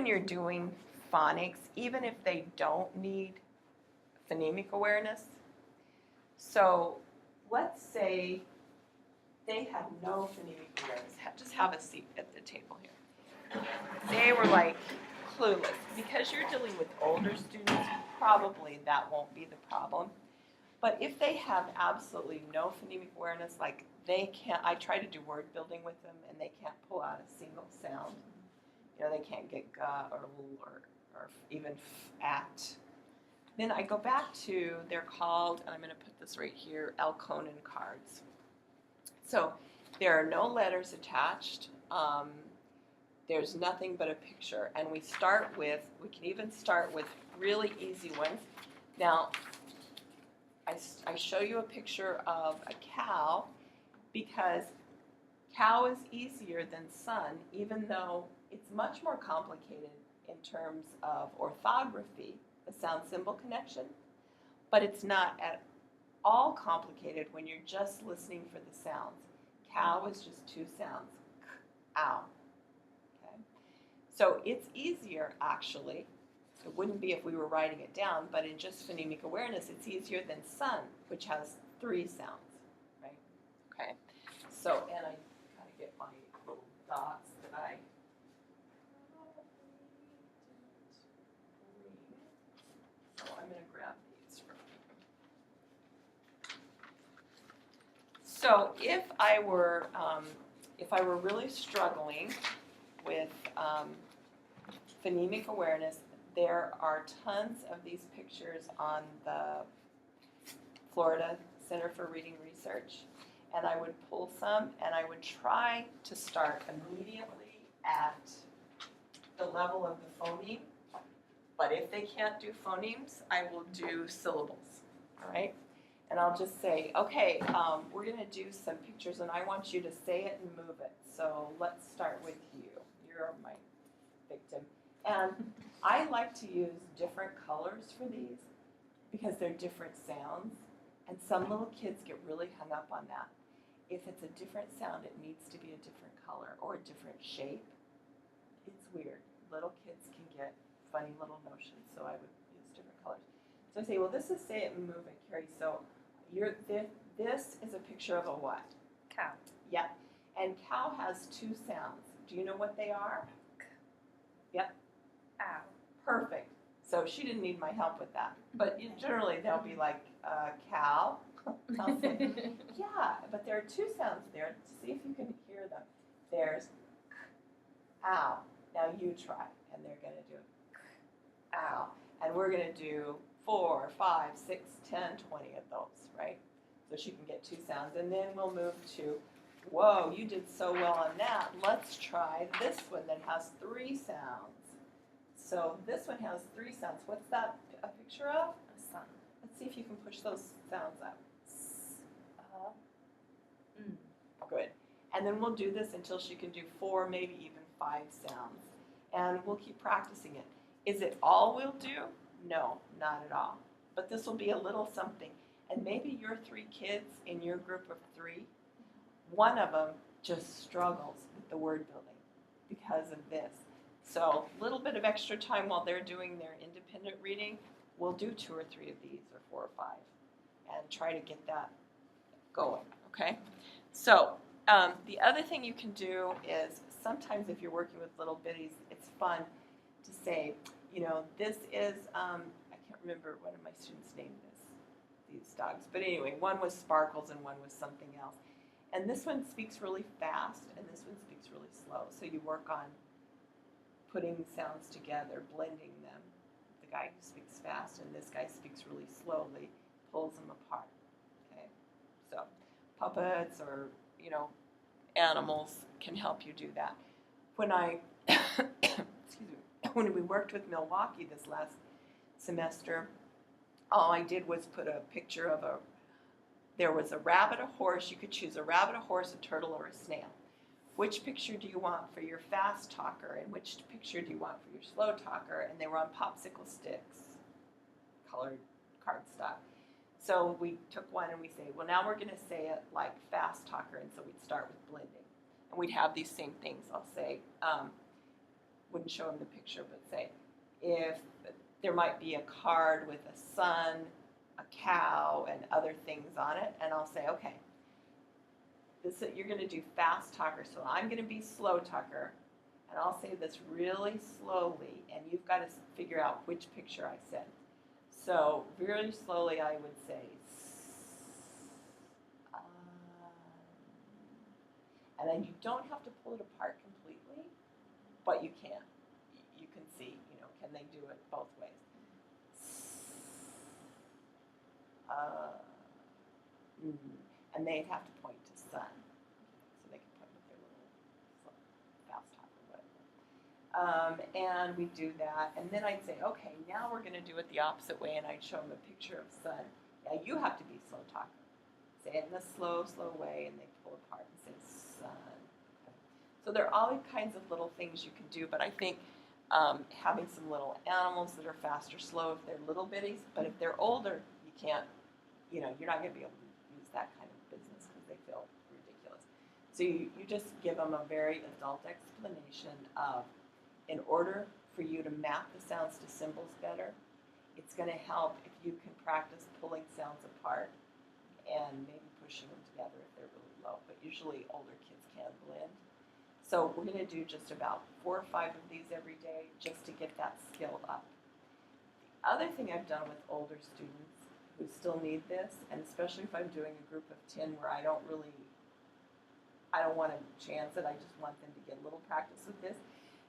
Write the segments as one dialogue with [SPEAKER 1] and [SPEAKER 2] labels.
[SPEAKER 1] when you're doing phonics, even if they don't need phonemic awareness. So let's say they had no phonemic awareness. Just have a seat at the table here. They were like clueless. Because you're dealing with older students, probably that won't be the problem. But if they have absolutely no phonemic awareness, like they can't, I try to do word building with them and they can't pull out a single sound. You know, they can't get g or l or even at. Then I go back to, they're called, and I'm going to put this right here, Alconin cards. So there are no letters attached. There's nothing but a picture. And we can even start with really easy ones. Now, I show you a picture of a cow because cow is easier than sun, even though it's much more complicated in terms of orthography, the sound symbol connection, but it's not at all complicated when you're just listening for the sounds. Cow is just two sounds, k, ow. Okay? So it's easier, actually. It wouldn't be if we were writing it down, but in just phonemic awareness, it's easier than sun, which has three sounds, right? Okay. So, and I kind of get my little dots that I so I'm going to grab these from you. So if I were really struggling with phonemic awareness, there are tons of these pictures on the Florida Center for Reading Research, and I would pull some, and I would try to start immediately at the level of the phoneme. But if they can't do phonemes, I will do syllables, all right? And I'll just say, okay, we're going to do some pictures, and I want you to say it and move it. So let's start with you. You're my victim. And I like to use different colors for these because they're different sounds, and some little kids get really hung up on that. If it's a different sound, it needs to be a different color or a different shape. It's weird. Little kids can get funny little notions, so I would use different colors. So I say, well, this is say it and move it, Carrie. So this is a picture of a what?
[SPEAKER 2] Cow.
[SPEAKER 1] Yeah. And cow has two sounds. Do you know what they are?
[SPEAKER 2] K.
[SPEAKER 1] Yep.
[SPEAKER 2] Ow.
[SPEAKER 1] Perfect. So she didn't need my help with that. But generally they'll be like cow. I'll say, yeah, but there are two sounds there. See if you can hear them. There's k, ow. Now you try. And they're going to do k, ow. And we're going to do 4, 5, 6, 10, 20 of those, right? So she can get two sounds. And then we'll move to, whoa, you did so well on that. Let's try this one that has three sounds. So this one has three sounds. What's that a picture of?
[SPEAKER 2] A sun.
[SPEAKER 1] Let's see if you can push those sounds up. Good. And then we'll do this until she can do 4, maybe even 5 sounds. And we'll keep practicing it. Is it all we'll do? No, not at all. But this will be a little something. And maybe your 3 kids in your group of 3, one of them just struggles with the word building because of this. So a little bit of extra time while they're doing their independent reading, we'll do 2 or 3 of these, or 4 or 5, and try to get that going, okay? So the other thing you can do is sometimes if you're working with little bitties, it's fun to say, you know, this is, I can't remember one of my students' named these dogs, but anyway, one was Sparkles and one was something else. And this one speaks really fast and this one speaks really slow. So you work on putting sounds together, blending them. The guy who speaks fast and this guy speaks really slowly pulls them apart. Okay, so puppets or, you know, animals can help you do that. When I, excuse me, when we worked with Milwaukee this last semester, all I did was put a picture of there was a rabbit, a horse. You could choose a rabbit, a horse, a turtle, or a snail. Which picture do you want for your fast talker, and which picture do you want for your slow talker? And they were on popsicle sticks, colored cardstock. So we took one and we say, well, now we're going to say it like fast talker, and so we'd start with blending. And we'd have these same things. I'll say, wouldn't show them the picture, but say, if there might be a card with a sun, a cow, and other things on it, and I'll say, okay, you're going to do fast talker, so I'm going to be slow talker, and I'll say this really slowly, and you've got to figure out which picture I said. So really slowly I would say, and then you don't have to pull it apart completely, but you can. You can see, can they do it both ways? And they'd have to point to sun. So they can point with their little fast talker, whatever. And we do that, and then I'd say, okay, now we're going to do it the opposite way, and I'd show them a picture of sun. Now you have to be slow talker. Say it in a slow, slow way, and they pull apart and say sun. Okay. So there are all kinds of little things you can do, but I think having some little animals that are fast or slow if they're little bitties, but if they're older, you can't, you're not going to be able to use that kind of business because they feel ridiculous. So you just give them a very adult explanation of, in order for you to map the sounds to symbols better, it's going to help if you can practice pulling sounds apart and maybe pushing them together if they're really low, but usually older kids can blend. So we're going to do just about 4 or 5 of these every day just to get that skill up. The other thing I've done with older students who still need this, and especially if I'm doing a group of 10 where I don't want to chance it, I just want them to get a little practice with this.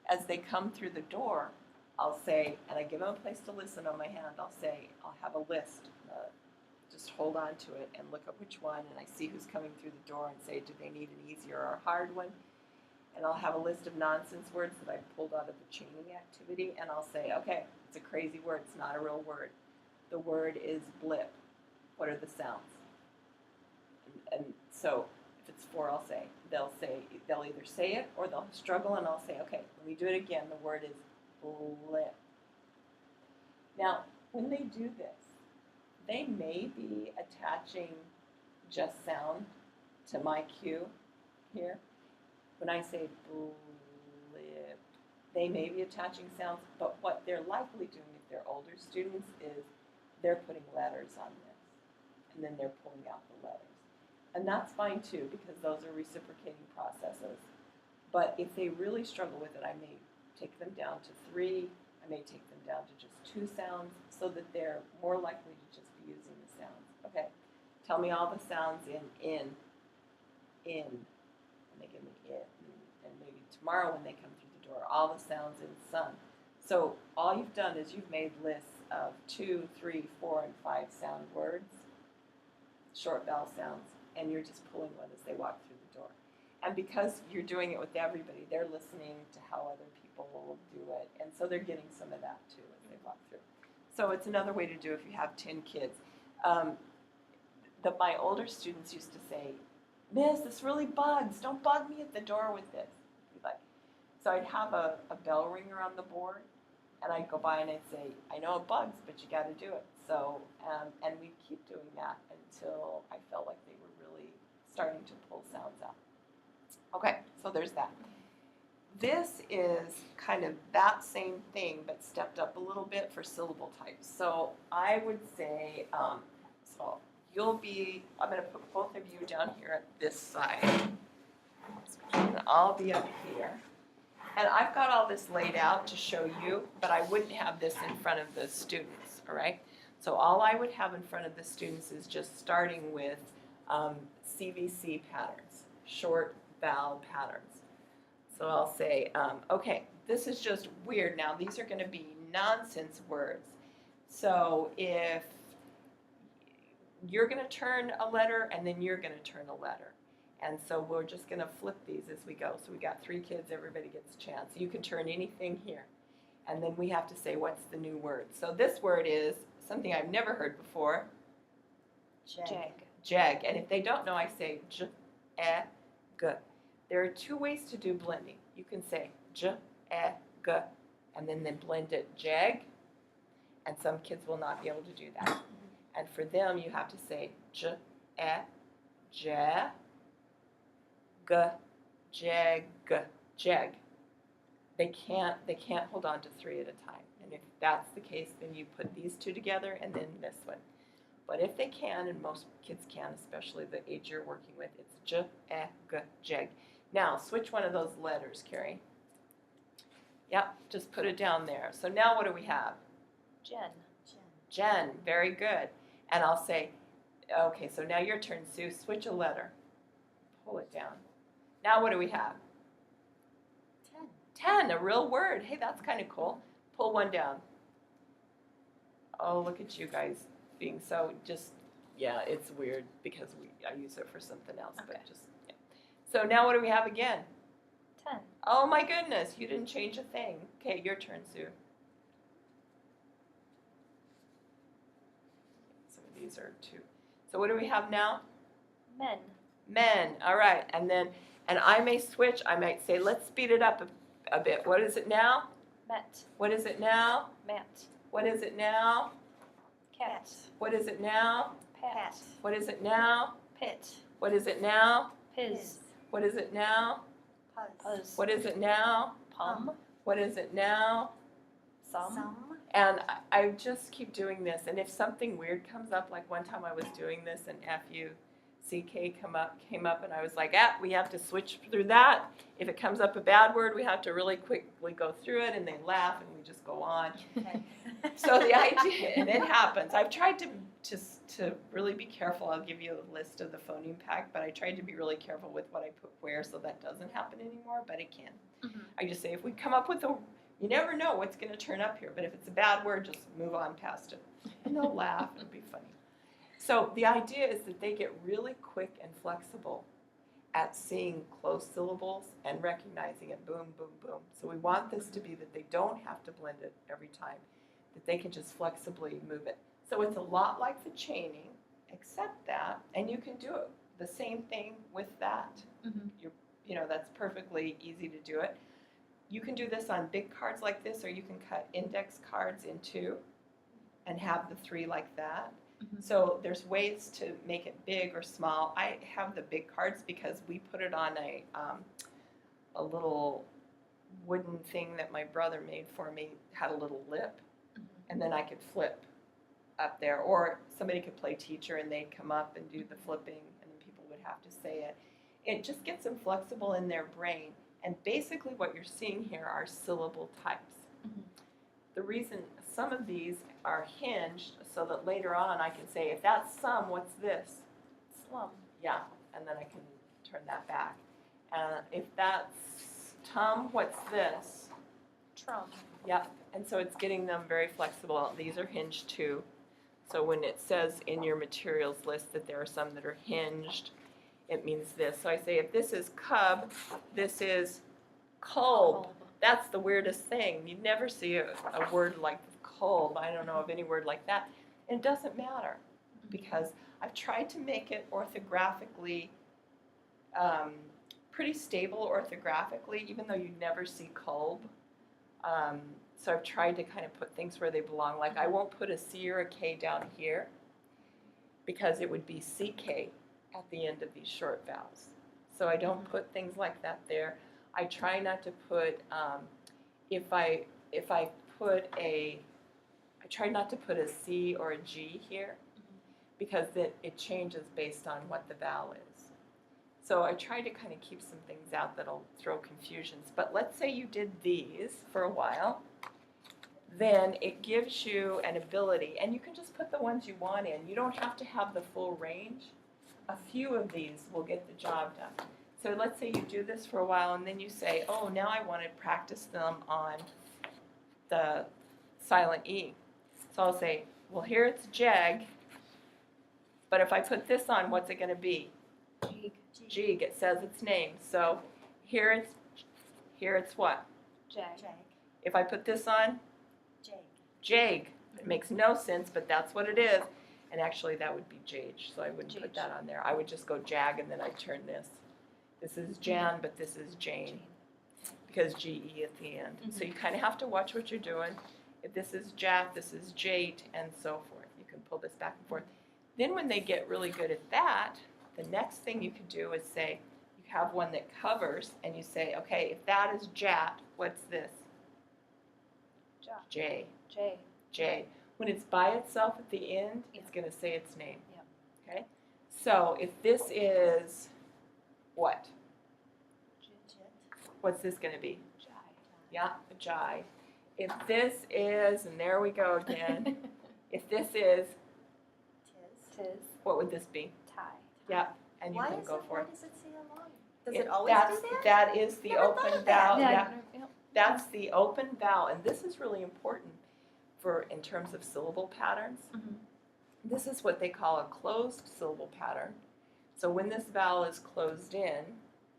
[SPEAKER 1] As they come through the door, I'll say, and I give them a place to listen on my hand, I'll have a list. Just hold on to it and look at which one, and I see who's coming through the door and say, do they need an easier or a hard one? And I'll have a list of nonsense words that I pulled out of the chaining activity, and I'll say, okay, it's a crazy word, it's not a real word. The word is blip. What are the sounds? And so if it's 4, I'll say, they'll either say it or they'll struggle, and I'll say, okay, let me do it again. The word is blip. Now, when they do this, they may be attaching just sound to my cue here. When I say blip, they may be attaching sounds, but what they're likely doing if they're older students is they're putting letters on this, and then they're pulling out the letters. And that's fine too, because those are reciprocating processes. But if they really struggle with it, I may take them down to 3, I may take them down to just 2 sounds, so that they're more likely to just be using the sounds. Okay, tell me all the sounds in, and they give me it, and maybe tomorrow when they come through the door, all the sounds in sun. So all you've done is you've made lists of 2, 3, 4, and 5 sound words, short vowel sounds, and you're just pulling one as they walk through the door. And because you're doing it with everybody, they're listening to how other people will do it, and so they're getting some of that too as they walk through. So it's another way to do if you have 10 kids. My older students used to say, Miss, this really bugs. Don't bug me at the door with this. So I'd have a bell ringer on the board, and I'd go by and I'd say, I know it bugs, but you got to do it. So, and we'd keep doing that until I felt like they were really starting to pull sounds out. Okay, so there's that. This is kind of that same thing, but stepped up a little bit for syllable types. So I would say, so I'm going to put both of you down here at this side. And I'll be up here. And I've got all this laid out to show you, but I wouldn't have this in front of the students, all right? So all I would have in front of the students is just starting with CVC patterns, short vowel patterns. So I'll say, okay, this is just weird now. These are going to be nonsense words. So if you're going to turn a letter, and then you're going to turn a letter. And so we're just going to flip these as we go. So we got 3 kids, everybody gets a chance. You can turn anything here. And then we have to say, what's the new word? So this word is something I've never heard before.
[SPEAKER 2] Jag.
[SPEAKER 1] Jag. And if they don't know, I say j, e, g. There are 2 ways to do blending. You can say j, e, g, and then blend it jag. And some kids will not be able to do that. And for them, you have to say j, e, ja, g, jag, jag. they can't hold on to 3 at a time. And if that's the case, then you put these 2 together and then this one. But if they can, and most kids can, especially the age you're working with, it's j, e, g, jeg. Now, switch one of those letters, Carrie. Yep, just put it down there. So now what do we have?
[SPEAKER 2] Jen.
[SPEAKER 1] Jen, very good. And I'll say, okay, so now your turn, Sue. Switch a letter. Pull it down. Now what do we have? 10, a real word. Hey, that's kind of cool. Pull one down. Oh, look at you guys being so just, yeah, it's weird because I use it for something else,
[SPEAKER 2] Okay.
[SPEAKER 1] but just, yeah. So now what do we have again?
[SPEAKER 2] 10.
[SPEAKER 1] Oh my goodness, you didn't change a thing. Okay, your turn, Sue. Some of these are 2. So what do we have now?
[SPEAKER 2] Men.
[SPEAKER 1] Men, all right. And I may switch. I might say, let's speed it up a bit. What is it now?
[SPEAKER 2] Met.
[SPEAKER 1] What is it now?
[SPEAKER 2] Mat.
[SPEAKER 1] What is it now?
[SPEAKER 2] Cat.
[SPEAKER 1] What is it now?
[SPEAKER 2] Pat.
[SPEAKER 1] What is it now?
[SPEAKER 2] Pit.
[SPEAKER 1] What is it now?
[SPEAKER 2] Piz.
[SPEAKER 1] What is it now?
[SPEAKER 2] Puz.
[SPEAKER 1] What is it now?
[SPEAKER 2] Pum.
[SPEAKER 1] What is it now?
[SPEAKER 2] Some.
[SPEAKER 1] And I just keep doing this. And if something weird comes up, like one time I was doing this and F-U-C-K came up and I was like, we have to switch through that. If it comes up a bad word, we have to really quickly go through it, and they laugh and we just go on. So the idea, and it happens. I've tried to really be careful. I'll give you a list of the phoneme pack, but I tried to be really careful with what I put where so that doesn't happen anymore, but it can.
[SPEAKER 2] Mm-hmm.
[SPEAKER 1] I just say if we come up with you never know what's going to turn up here, but if it's a bad word, just move on past it. And they'll laugh, it'll be funny. So the idea is that they get really quick and flexible at seeing closed syllables and recognizing it, boom, boom, boom. So we want this to be that they don't have to blend it every time, that they can just flexibly move it. So it's a lot like the chaining, except that, and you can do it the same thing with that.
[SPEAKER 2] Mm-hmm.
[SPEAKER 1] That's perfectly easy to do it. You can do this on big cards like this, or you can cut index cards in 2 and have the 3 like that.
[SPEAKER 2] Mm-hmm.
[SPEAKER 1] So there's ways to make it big or small. I have the big cards because we put it on a little wooden thing that my brother made for me, had a little lip, and then I could flip up there. Or somebody could play teacher and they'd come up and do the flipping, and then people would have to say it. It just gets them flexible in their brain. And basically what you're seeing here are syllable types.
[SPEAKER 2] Mm-hmm.
[SPEAKER 1] The reason some of these are hinged so that later on I can say, if that's some, what's this?
[SPEAKER 2] Slum.
[SPEAKER 1] Yeah, and then I can turn that back. If that's tum, what's this?
[SPEAKER 2] Trum.
[SPEAKER 1] Yep, and so it's getting them very flexible. These are hinged too. So when it says in your materials list that there are some that are hinged, it means this. So I say if this is cub, this is kolb. That's the weirdest thing. You'd never see a word like kolb. I don't know of any word like that. And it doesn't matter because I've tried to make it orthographically pretty stable orthographically, even though you never see kolb. So I've tried to kind of put things where they belong. Like I won't put a C or a K down here because it would be CK at the end of these short vowels. So I don't put things like that there. I try not to put, I try not to put a C or a G here because it changes based on what the vowel is. So I try to kind of keep some things out that'll throw confusions. But let's say you did these for a while, then it gives you an ability, and you can just put the ones you want in. You don't have to have the full range. A few of these will get the job done. So let's say you do this for a while and then you say, oh, now I want to practice them on the silent E. So I'll say, well, here it's jeg, but if I put this on, what's it going to be? Jig. It says its name. So here it's what?
[SPEAKER 2] Jag.
[SPEAKER 1] If I put this on? Jag. It makes no sense, but that's what it is. And actually, that would be Jage, so I wouldn't put that on there. I would just go Jag, and then I'd turn this. This is Jan, but this is Jane, because G-E at the end. So you kind of have to watch what you're doing. If this is Jat, this is Jate, and so forth. You can pull this back and forth. Then when they get really good at that, the next thing you can do is say, you have one that covers, and you say, okay, if that is Jat, what's this?
[SPEAKER 2] Ja.
[SPEAKER 1] J.
[SPEAKER 2] J.
[SPEAKER 1] J. When it's by itself at the end, it's
[SPEAKER 2] Yeah.
[SPEAKER 1] going to say its name.
[SPEAKER 2] Yep.
[SPEAKER 1] Okay? So if this is what? What's this going to be?
[SPEAKER 2] Jai.
[SPEAKER 1] Yeah, a J. If this is, and there we go again, if this is,
[SPEAKER 2] Tis.
[SPEAKER 1] what would this be?
[SPEAKER 2] Tie.
[SPEAKER 1] Yep, and you
[SPEAKER 3] Why
[SPEAKER 1] can
[SPEAKER 3] is
[SPEAKER 1] go
[SPEAKER 3] it,
[SPEAKER 1] for
[SPEAKER 3] why
[SPEAKER 1] it.
[SPEAKER 3] does it say along? Does it always
[SPEAKER 1] That's,
[SPEAKER 3] do that?
[SPEAKER 1] that is the
[SPEAKER 3] Never thought
[SPEAKER 1] open
[SPEAKER 3] of that.
[SPEAKER 1] vowel.
[SPEAKER 2] Yeah.
[SPEAKER 1] Yeah,
[SPEAKER 2] Yep.
[SPEAKER 1] that's the open vowel, and this is really important for in terms of syllable patterns.
[SPEAKER 2] Mhm.
[SPEAKER 1] This is what they call a closed syllable pattern. So when this vowel is closed in,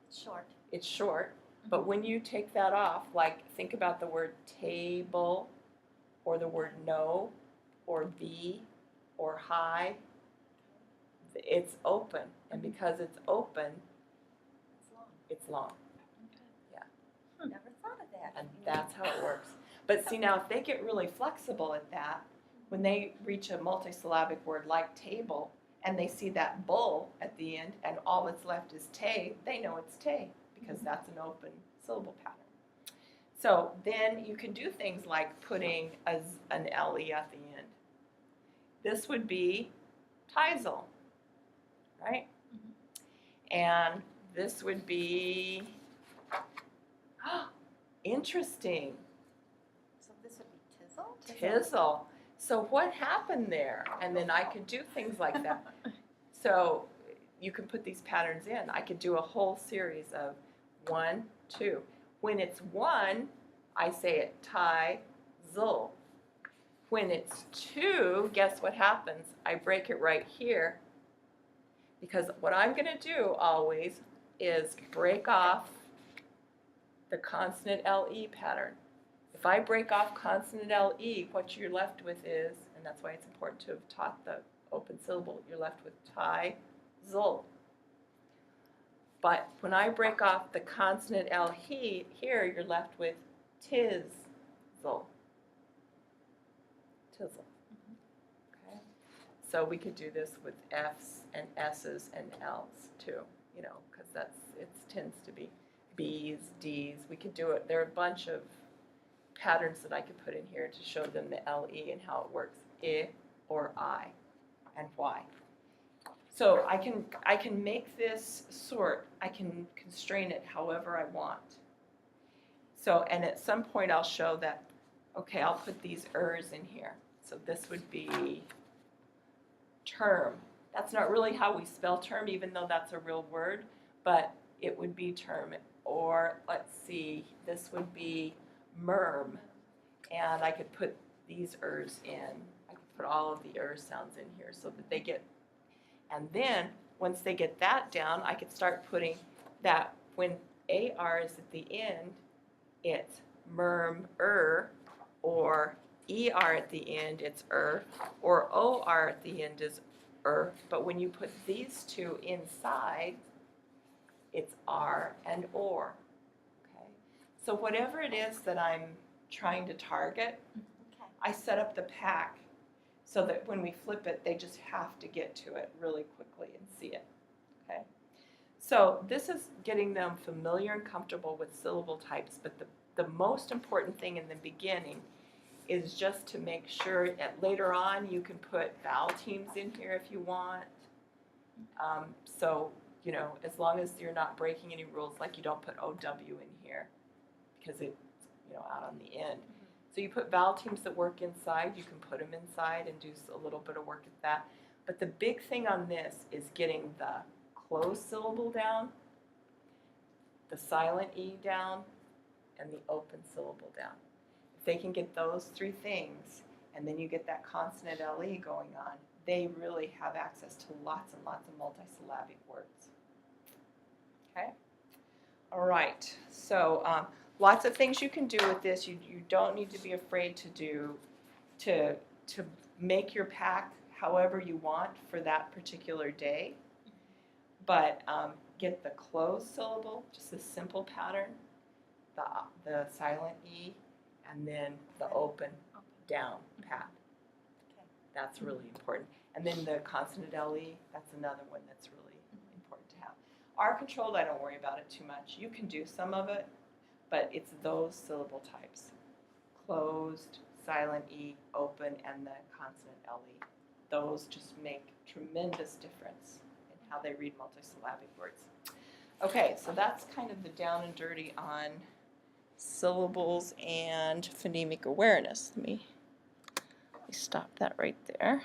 [SPEAKER 3] It's short.
[SPEAKER 1] it's short, but when you take that off, like think about the word table, or the word no, or be, or high, it's open, and because it's open,
[SPEAKER 3] It's long.
[SPEAKER 1] it's long.
[SPEAKER 3] Never thought of that.
[SPEAKER 1] And that's how it works. But see now, if they get really flexible at that, when they reach a multisyllabic word like table, and they see that bull at the end, and all that's left is tay, they know it's tay, because that's an open syllable pattern. So then you can do things like putting an LE at the end. This would be Teisel, right? And this would be, interesting,
[SPEAKER 3] So this would be tizzle?
[SPEAKER 1] Tizzle. So what happened there? And then I could do things like that. So you can put these patterns in. I could do a whole series of 1, 2. When it's 1, I say it Teisel. When it's 2, guess what happens? I break it right here, because what I'm going to do always is break off the consonant LE pattern. If I break off consonant LE, what you're left with is, and that's why it's important to have taught the open syllable, you're left with Teisel. But when I break off the consonant L here, you're left with Tizzle. Tizzle. Okay? So we could do this with F's and S's and L's too, you know, because it tends to be B's, D's. We could do it. There are a bunch of patterns that I could put in here to show them the LE and how it works. I or I, and why. So I can make this sort. I can constrain it however I want. So, and at some point I'll show that, okay, I'll put these ers in here. So this would be term. That's not really how we spell term, even though that's a real word, but it would be term. Or let's see, this would be merm. And I could put these ers in. I could put all of the sounds in here so that they get, and then once they get that down, I could start putting that when AR is at the end, it's merm, or ER at the end, it's or OR at the end is but when you put these two inside, it's R and OR. Okay? So whatever it is that I'm trying to target,
[SPEAKER 3] Okay.
[SPEAKER 1] I set up the pack so that when we flip it, they just have to get to it really quickly and see it. Okay? So this is getting them familiar and comfortable with syllable types, but the most important thing in the beginning is just to make sure that later on you can put vowel teams in here if you want. So, you know, as long as you're not breaking any rules, like you don't put OW in here because it's, you know, out on the end. So you put vowel teams that work inside, you can put them inside and do a little bit of work at that. But the big thing on this is getting the closed syllable down, the silent E down, and the open syllable down. If they can get those three things, and then you get that consonant LE going on, they really have access to lots and lots of multisyllabic words. Okay? All right, so lots of things you can do with this. You don't need to be afraid to do, to make your pack however you want for that particular day. But get the closed syllable, just a simple pattern, the silent E, and then the open down path.
[SPEAKER 3] Okay.
[SPEAKER 1] That's really important. And then the consonant LE, that's another one that's really important to have. R controlled, I don't worry about it too much. You can do some of it, but it's those syllable types. Closed, silent E, open, and the consonant LE. Those just make tremendous difference in how they read multisyllabic words. Okay, so that's kind of the down and dirty on syllables and phonemic awareness. Let me stop that right there.